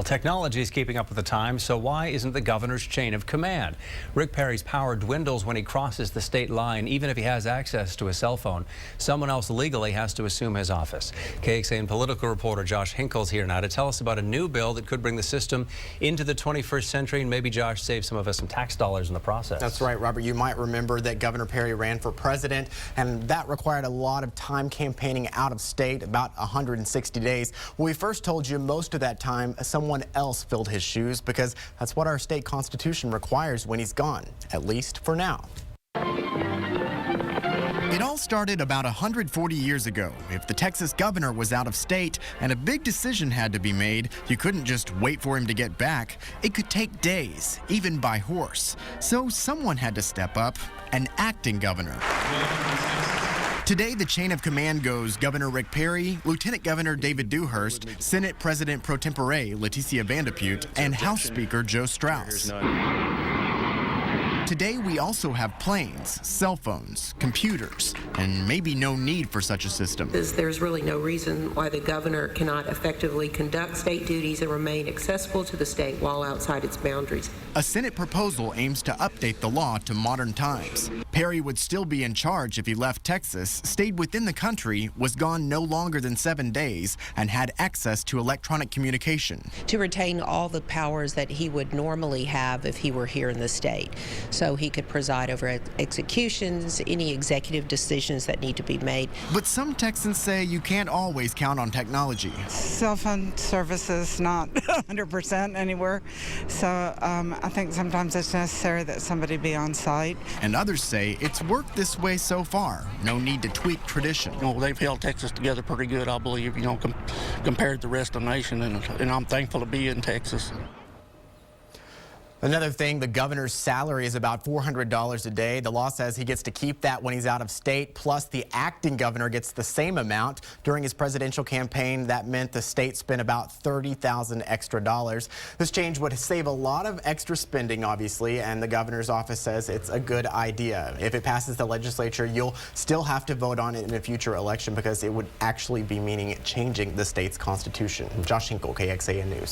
Well, technology is keeping up with the times, so why isn't the governor's chain of command? Rick Perry's power dwindles when he crosses the state line, even if he has access to a cell phone. Someone else legally has to assume his office. KXAN political reporter Josh Hinkle's here now to tell us about a new bill that could bring the system into the 21st century and maybe, Josh, save some of us some tax dollars in the process. That's right, Robert. You might remember that Governor Perry ran for president, and that required a lot of time campaigning out of state, about 160 days. When we first told you most of that time, someone else filled his shoes because that's what our state constitution requires when he's gone, at least for now. It all started about 140 years ago. If the Texas governor was out of state and a big decision had to be made, you couldn't just wait for him to get back. It could take days, even by horse. So someone had to step up, an acting governor. Today, the chain of command goes Governor Rick Perry, Lieutenant Governor David Dewhurst, Senate President pro tempore Leticia Vandepute, and House Speaker Joe Straus. Today, we also have planes, cell phones, computers, and maybe no need for such a system. There's really no reason why the governor cannot effectively conduct state duties and remain accessible to the state while outside its boundaries. A Senate proposal aims to update the law to modern times. Perry would still be in charge if he left Texas, stayed within the country, was gone no longer than 7 days, and had access to electronic communication. To retain all the powers that he would normally have if he were here in the state. So he could preside over executions, any executive decisions that need to be made. But some Texans say you can't always count on technology. Cell phone service is not 100% anywhere, so I think sometimes it's necessary that somebody be on site. And others say it's worked this way so far. No need to tweak tradition. They've held Texas together pretty good, I believe, compared to the rest of the nation, and I'm thankful to be in Texas. Another thing, the governor's salary is about $400 a day. The law says he gets to keep that when he's out of state, plus the acting governor gets the same amount. During his presidential campaign, that meant the state spent about $30,000 extra dollars. This change would save a lot of extra spending, obviously, and the governor's office says it's a good idea. If it passes the legislature, you'll still have to vote on it in a future election because it would actually be meaning changing the state's constitution. Josh Hinkle, KXAN News.